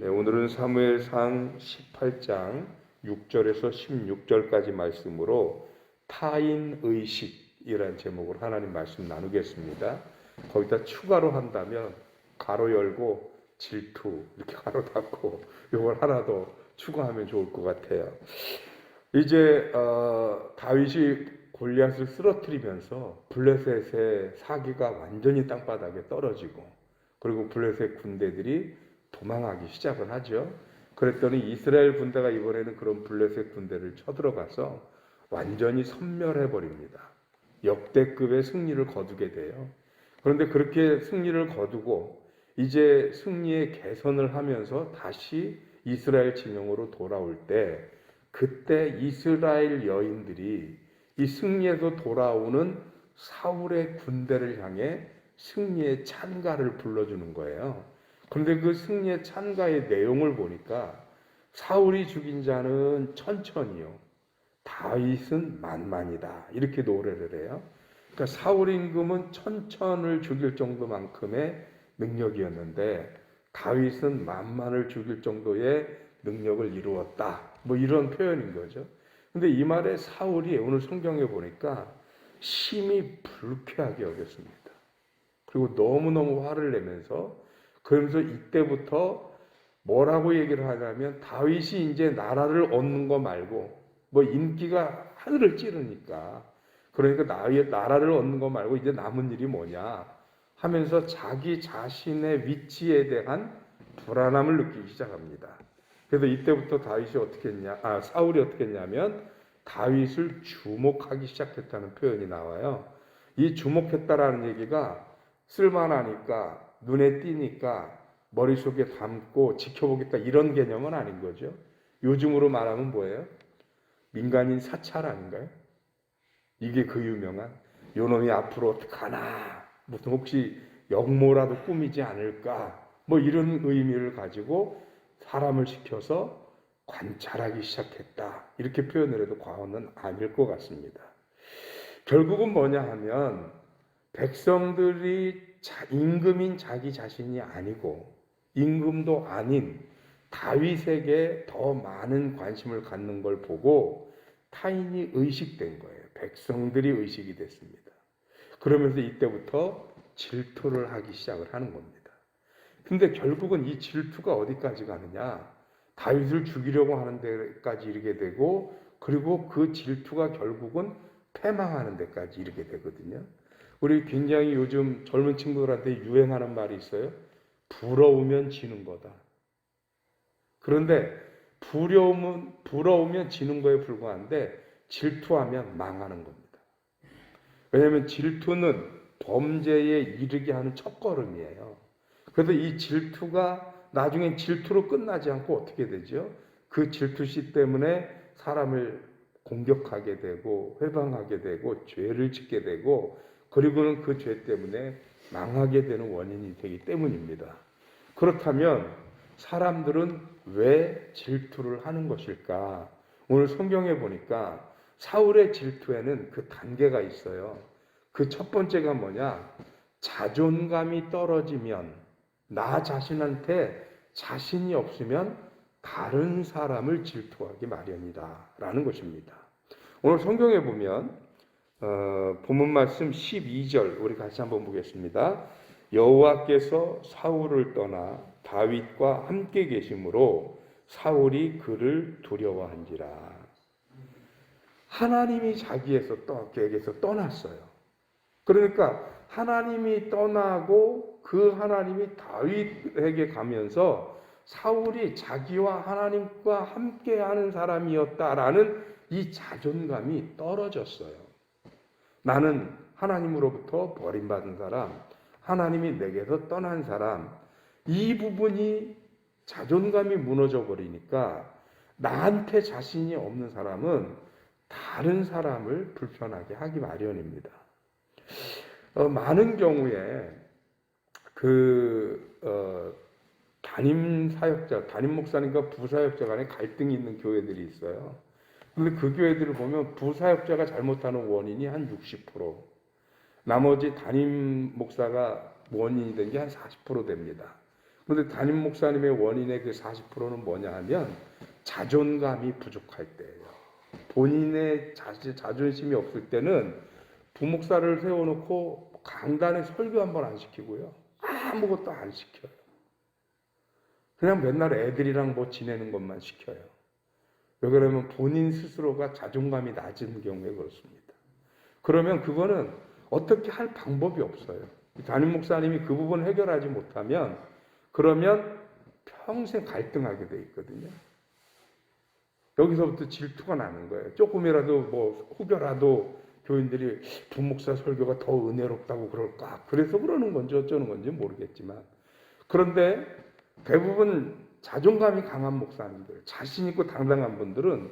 네, 오늘은 사무엘상 18장 6절에서 16절까지 말씀으로 타인의식이라는 제목으로 하나님 말씀 나누겠습니다. 거기다 추가로 한다면 가로 열고 질투 이렇게 가로 닫고 이걸 하나 더 추가하면 좋을 것 같아요. 이제 다윗이 골리앗을 쓰러뜨리면서 블레셋의 사기가 완전히 땅바닥에 떨어지고 그리고 블레셋 군대들이 도망하기 시작을 하죠. 그랬더니 이스라엘 군대가 이번에는 그런 블레셋 군대를 쳐들어가서 완전히 섬멸해 버립니다. 역대급의 승리를 거두게 돼요. 그런데 그렇게 승리를 거두고 이제 승리의 개선을 하면서 다시 이스라엘 진영으로 돌아올 때 그때 이스라엘 여인들이 이 승리에서 돌아오는 사울의 군대를 향해 승리의 찬가를 불러주는 거예요. 그런데 그 승리의 찬가의 내용을 보니까 사울이 죽인 자는 천천히요, 다윗은 만만이다 이렇게 노래를 해요. 그러니까 사울 임금은 천천을 죽일 정도만큼의 능력이었는데 다윗은 만만을 죽일 정도의 능력을 이루었다. 뭐 이런 표현인 거죠. 근데 이 말에 사울이 오늘 성경에 보니까 심히 불쾌하게 여겼습니다. 그리고 너무너무 화를 내면서 그러면서 이때부터 뭐라고 얘기를 하냐면 다윗이 이제 나라를 얻는 거 말고 뭐 인기가 하늘을 찌르니까 그러니까 나라를 얻는 거 말고 이제 남은 일이 뭐냐 하면서 자기 자신의 위치에 대한 불안함을 느끼기 시작합니다. 그래서 이때부터 사울이 어떻게 했냐면 다윗을 주목하기 시작했다는 표현이 나와요. 이 주목했다라는 얘기가 쓸만하니까 눈에 띄니까 머릿속에 담고 지켜보겠다 이런 개념은 아닌 거죠. 요즘으로 말하면 뭐예요? 민간인 사찰 아닌가요? 이게 그 유명한 요놈이 앞으로 어떡하나 무슨 혹시 역모라도 꾸미지 않을까 뭐 이런 의미를 가지고 사람을 시켜서 관찰하기 시작했다 이렇게 표현을 해도 과언은 아닐 것 같습니다. 결국은 뭐냐 하면 백성들이 임금인 자기 자신이 아니고 임금도 아닌 다윗에게 더 많은 관심을 갖는 걸 보고 타인이 의식된 거예요. 백성들이 의식이 됐습니다. 그러면서 이때부터 질투를 하기 시작을 하는 겁니다. 근데 결국은 이 질투가 어디까지 가느냐? 다윗을 죽이려고 하는 데까지 이르게 되고 그리고 그 질투가 결국은 패망하는 데까지 이르게 되거든요. 우리 굉장히 요즘 젊은 친구들한테 유행하는 말이 있어요. 부러우면 지는 거다. 그런데 부러우면 지는 거에 불과한데 질투하면 망하는 겁니다. 왜냐하면 질투는 범죄에 이르게 하는 첫걸음이에요. 그래서 이 질투가 나중엔 질투로 끝나지 않고 어떻게 되죠? 그 질투씨 때문에 사람을 공격하게 되고 회방하게 되고 죄를 짓게 되고 그리고는 그 죄 때문에 망하게 되는 원인이 되기 때문입니다. 그렇다면 사람들은 왜 질투를 하는 것일까? 오늘 성경에 보니까 사울의 질투에는 그 단계가 있어요. 그 첫 번째가 뭐냐? 자존감이 떨어지면 나 자신한테 자신이 없으면 다른 사람을 질투하기 마련이다 라는 것입니다. 오늘 성경에 보면 본문 말씀 12절 우리 같이 한번 보겠습니다. 여호와께서 사울을 떠나 다윗과 함께 계심으로 사울이 그를 두려워한지라. 하나님이 자기에게서 떠났어요. 그러니까 하나님이 떠나고 그 하나님이 다윗에게 가면서 사울이 자기와 하나님과 함께하는 사람이었다라는 이 자존감이 떨어졌어요. 나는 하나님으로부터 버림받은 사람, 하나님이 내게서 떠난 사람, 이 부분이 자존감이 무너져 버리니까 나한테 자신이 없는 사람은 다른 사람을 불편하게 하기 마련입니다. 많은 경우에 담임 목사님과 부사역자 간에 갈등이 있는 교회들이 있어요. 근데 그 교회들을 보면 부사역자가 잘못하는 원인이 한 60%, 나머지 담임 목사가 원인이 된 게 한 40% 됩니다. 그런데 담임 목사님의 원인의 그 40%는 뭐냐 하면 자존감이 부족할 때예요. 본인의 자존심이 없을 때는 부목사를 세워놓고 강단에 설교 한번 안 시키고요. 아무것도 안 시켜요. 그냥 맨날 애들이랑 뭐 지내는 것만 시켜요. 왜 그러면 본인 스스로가 자존감이 낮은 경우에 그렇습니다. 그러면 그거는 어떻게 할 방법이 없어요. 담임 목사님이 그 부분을 해결하지 못하면 그러면 평생 갈등하게 돼 있거든요. 여기서부터 질투가 나는 거예요. 조금이라도 뭐 후벼라도 교인들이 부목사 설교가 더 은혜롭다고 그럴까? 그래서 그러는 건지 어쩌는 건지 모르겠지만, 그런데 대부분 자존감이 강한 목사님들, 자신 있고 당당한 분들은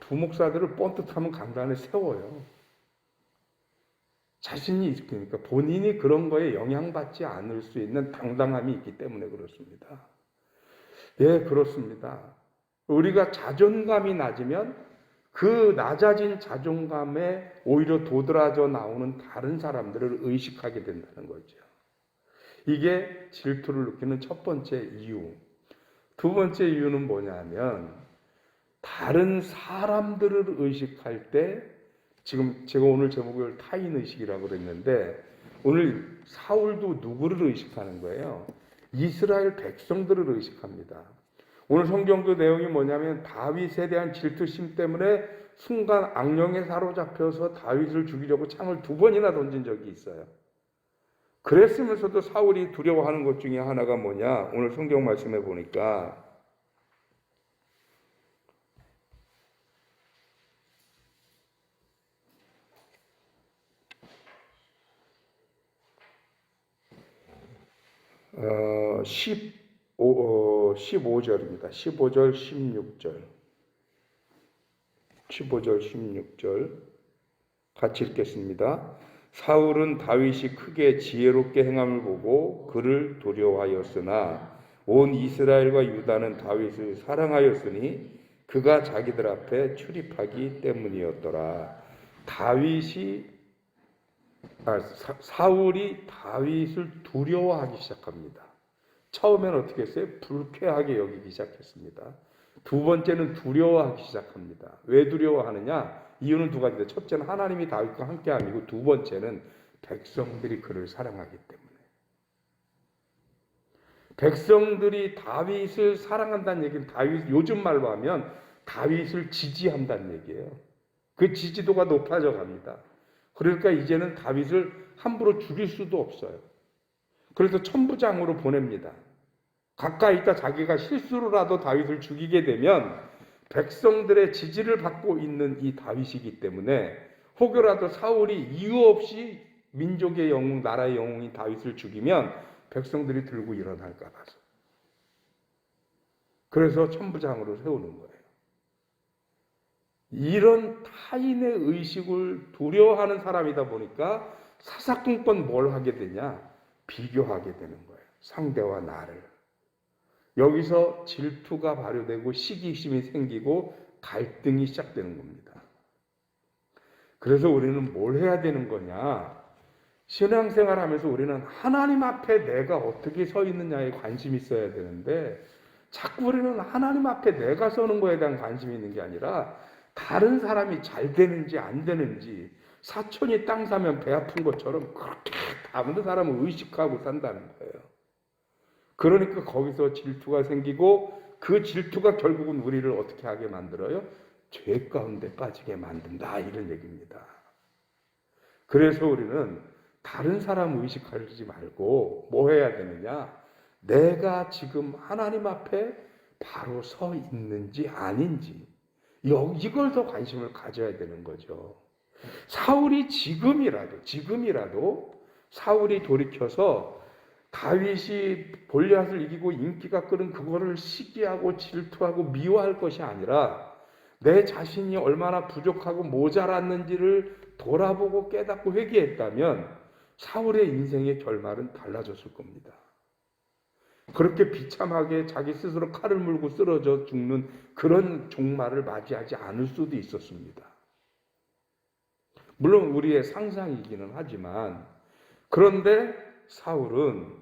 부목사들을 뻔듯하면 강단에 세워요. 자신이 있으니까 본인이 그런 거에 영향받지 않을 수 있는 당당함이 있기 때문에 그렇습니다. 예, 그렇습니다. 우리가 자존감이 낮으면 그 낮아진 자존감에 오히려 도드라져 나오는 다른 사람들을 의식하게 된다는 거죠. 이게 질투를 느끼는 첫 번째 이유. 두 번째 이유는 뭐냐면 다른 사람들을 의식할 때, 지금 제가 오늘 제목을 타인의식이라고 그랬는데 오늘 사울도 누구를 의식하는 거예요? 이스라엘 백성들을 의식합니다. 오늘 성경 그 내용이 뭐냐면 다윗에 대한 질투심 때문에 순간 악령에 사로잡혀서 다윗을 죽이려고 창을 2번이나 던진 적이 있어요. 그랬으면서도 사울이 두려워하는 것 중에 하나가 뭐냐? 오늘 성경 말씀해 보니까 15절입니다. 15절, 16절. 15절, 16절. 같이 읽겠습니다. 사울은 다윗이 크게 지혜롭게 행함을 보고 그를 두려워하였으나 온 이스라엘과 유다는 다윗을 사랑하였으니 그가 자기들 앞에 출입하기 때문이었더라. 사울이 다윗을 두려워하기 시작합니다. 처음에는 어떻게 했어요? 불쾌하게 여기기 시작했습니다. 두 번째는 두려워하기 시작합니다. 왜 두려워하느냐? 이유는 두 가지인데, 첫째는 하나님이 다윗과 함께함이고 두 번째는 백성들이 그를 사랑하기 때문에. 백성들이 다윗을 사랑한다는 얘기는 요즘 말로 하면 다윗을 지지한다는 얘기예요. 그 지지도가 높아져 갑니다. 그러니까 이제는 다윗을 함부로 죽일 수도 없어요. 그래서 천부장으로 보냅니다. 가까이 있다 자기가 실수로라도 다윗을 죽이게 되면 백성들의 지지를 받고 있는 이 다윗이기 때문에 혹여라도 사울이 이유 없이 민족의 영웅, 나라의 영웅인 다윗을 죽이면 백성들이 들고 일어날까 봐서. 그래서 천부장으로 세우는 거예요. 이런 타인의 의식을 두려워하는 사람이다 보니까 사사건건 뭘 하게 되냐? 비교하게 되는 거예요. 상대와 나를. 여기서 질투가 발효되고 시기심이 생기고 갈등이 시작되는 겁니다. 그래서 우리는 뭘 해야 되는 거냐? 신앙생활 하면서 우리는 하나님 앞에 내가 어떻게 서 있느냐에 관심이 있어야 되는데 자꾸 우리는 하나님 앞에 내가 서는 거에 대한 관심이 있는 게 아니라 다른 사람이 잘 되는지 안 되는지, 사촌이 땅 사면 배 아픈 것처럼 그렇게 다른 사람을 의식하고 산다는 거예요. 그러니까 거기서 질투가 생기고 그 질투가 결국은 우리를 어떻게 하게 만들어요? 죄 가운데 빠지게 만든다, 이런 얘기입니다. 그래서 우리는 다른 사람 의식하지 말고 뭐 해야 되느냐? 내가 지금 하나님 앞에 바로 서 있는지 아닌지, 이걸 더 관심을 가져야 되는 거죠. 사울이 지금이라도 사울이 돌이켜서 다윗이 골리앗을 이기고 인기가 끓은 그거를 시기하고 질투하고 미워할 것이 아니라 내 자신이 얼마나 부족하고 모자랐는지를 돌아보고 깨닫고 회개했다면 사울의 인생의 결말은 달라졌을 겁니다. 그렇게 비참하게 자기 스스로 칼을 물고 쓰러져 죽는 그런 종말을 맞이하지 않을 수도 있었습니다. 물론 우리의 상상이기는 하지만, 그런데 사울은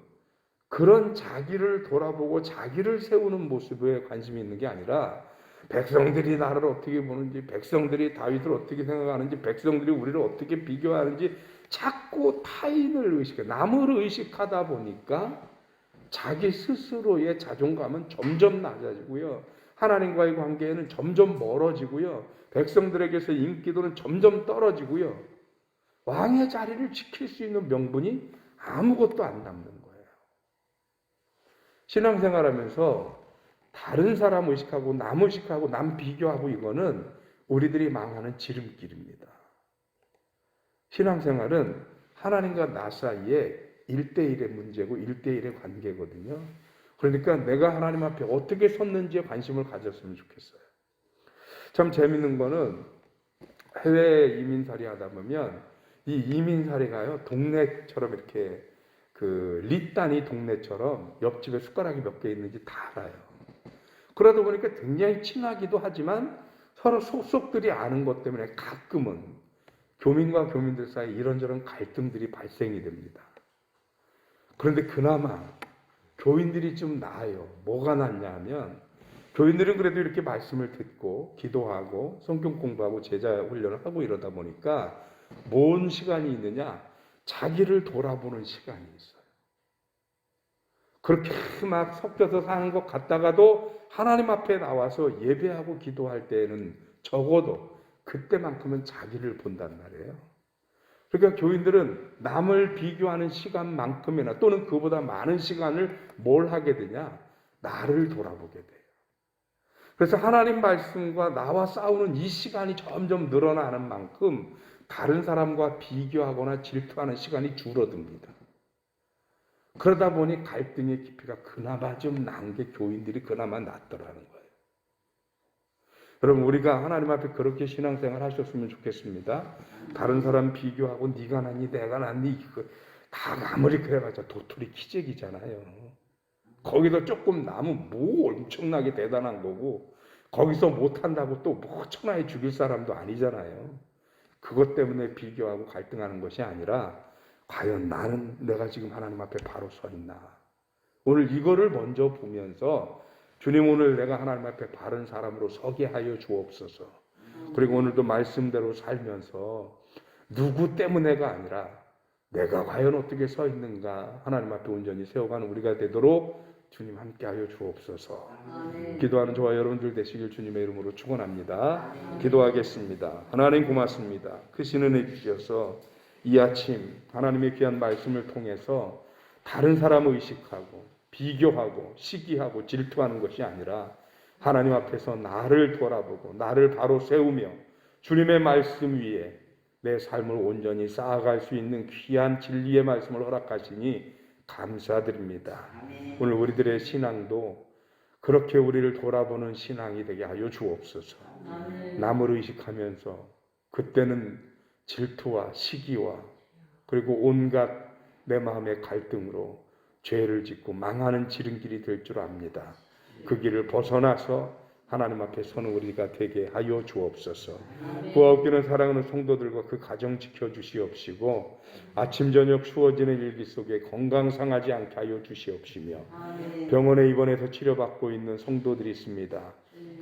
그런 자기를 돌아보고 자기를 세우는 모습에 관심이 있는 게 아니라 백성들이 나를 어떻게 보는지, 백성들이 다윗을 어떻게 생각하는지, 백성들이 우리를 어떻게 비교하는지 자꾸 타인을 의식해, 남을 의식하다 보니까 자기 스스로의 자존감은 점점 낮아지고요. 하나님과의 관계에는 점점 멀어지고요. 백성들에게서 인기도는 점점 떨어지고요. 왕의 자리를 지킬 수 있는 명분이 아무것도 안 남는 거예요. 신앙생활하면서 다른 사람 의식하고 남 의식하고 남 비교하고 이거는 우리들이 망하는 지름길입니다. 신앙생활은 하나님과 나 사이에 1대1의 문제고 1대1의 관계거든요. 그러니까 내가 하나님 앞에 어떻게 섰는지에 관심을 가졌으면 좋겠어요. 참 재밌는 거는 해외 이민살이 하다 보면 이 이민살이가요, 동네처럼 이렇게 리단이 동네처럼 옆집에 숟가락이 몇 개 있는지 다 알아요. 그러다 보니까 굉장히 친하기도 하지만 서로 속속들이 아는 것 때문에 가끔은 교민과 교민들 사이 이런저런 갈등들이 발생이 됩니다. 그런데 그나마 교인들이 좀 나아요. 뭐가 낫냐 하면 교인들은 그래도 이렇게 말씀을 듣고 기도하고 성경 공부하고 제자 훈련을 하고 이러다 보니까 뭔 시간이 있느냐? 자기를 돌아보는 시간이 있어요. 그렇게 막 섞여서 사는 것 같다가도 하나님 앞에 나와서 예배하고 기도할 때에는 적어도 그때만큼은 자기를 본단 말이에요. 그러니까 교인들은 남을 비교하는 시간만큼이나 또는 그보다 많은 시간을 뭘 하게 되냐? 나를 돌아보게 돼요. 그래서 하나님 말씀과 나와 싸우는 이 시간이 점점 늘어나는 만큼 다른 사람과 비교하거나 질투하는 시간이 줄어듭니다. 그러다 보니 갈등의 깊이가 그나마 좀 난 게 교인들이 그나마 낫더라는 거예요. 여러분, 우리가 하나님 앞에 그렇게 신앙생활 하셨으면 좋겠습니다. 다른 사람 비교하고 네가 낫니 내가 낫니 다 아무리 그래봤자 도토리 키재기잖아요. 거기서 조금 나면 뭐 엄청나게 대단한 거고 거기서 못한다고 또 뭐 천하에 죽일 사람도 아니잖아요. 그것 때문에 비교하고 갈등하는 것이 아니라 과연 내가 지금 하나님 앞에 바로 서 있나. 오늘 이거를 먼저 보면서 주님, 오늘 내가 하나님 앞에 바른 사람으로 서게 하여 주옵소서. 그리고 오늘도 말씀대로 살면서 누구 때문에가 아니라 내가 과연 어떻게 서 있는가 하나님 앞에 온전히 세워가는 우리가 되도록 주님 함께하여 주옵소서. 기도하는 저와 여러분들 되시길 주님의 이름으로 축원합니다. 기도하겠습니다. 하나님 고맙습니다. 크신 은혜 주셔서 이 아침 하나님의 귀한 말씀을 통해서 다른 사람을 의식하고 비교하고 시기하고 질투하는 것이 아니라 하나님 앞에서 나를 돌아보고 나를 바로 세우며 주님의 말씀 위에 내 삶을 온전히 쌓아갈 수 있는 귀한 진리의 말씀을 허락하시니 감사드립니다. 오늘 우리들의 신앙도 그렇게 우리를 돌아보는 신앙이 되게 하여 주옵소서. 남을 의식하면서 그때는 질투와 시기와 그리고 온갖 내 마음의 갈등으로 죄를 짓고 망하는 지름길이 될 줄 압니다. 그 길을 벗어나서 하나님 앞에 서는 우리가 되게 하여 주옵소서. 구하옵기는 사랑하는 성도들과 그 가정 지켜주시옵시고 아침 저녁 추워지는 일기 속에 건강 상하지 않게 하여 주시옵시며 병원에 입원해서 치료받고 있는 성도들이 있습니다.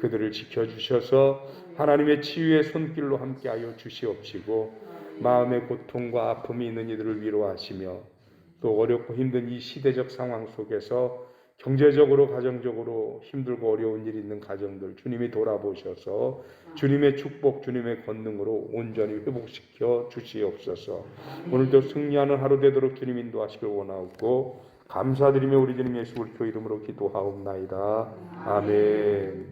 그들을 지켜주셔서 하나님의 치유의 손길로 함께하여 주시옵시고 마음의 고통과 아픔이 있는 이들을 위로하시며 또 어렵고 힘든 이 시대적 상황 속에서 경제적으로 가정적으로 힘들고 어려운 일이 있는 가정들 주님이 돌아보셔서 주님의 축복 주님의 권능으로 온전히 회복시켜 주시옵소서. 오늘도 승리하는 하루 되도록 주님 인도하시길 원하옵고 감사드리며 우리 주님 예수 그리스도 이름으로 기도하옵나이다. 아멘.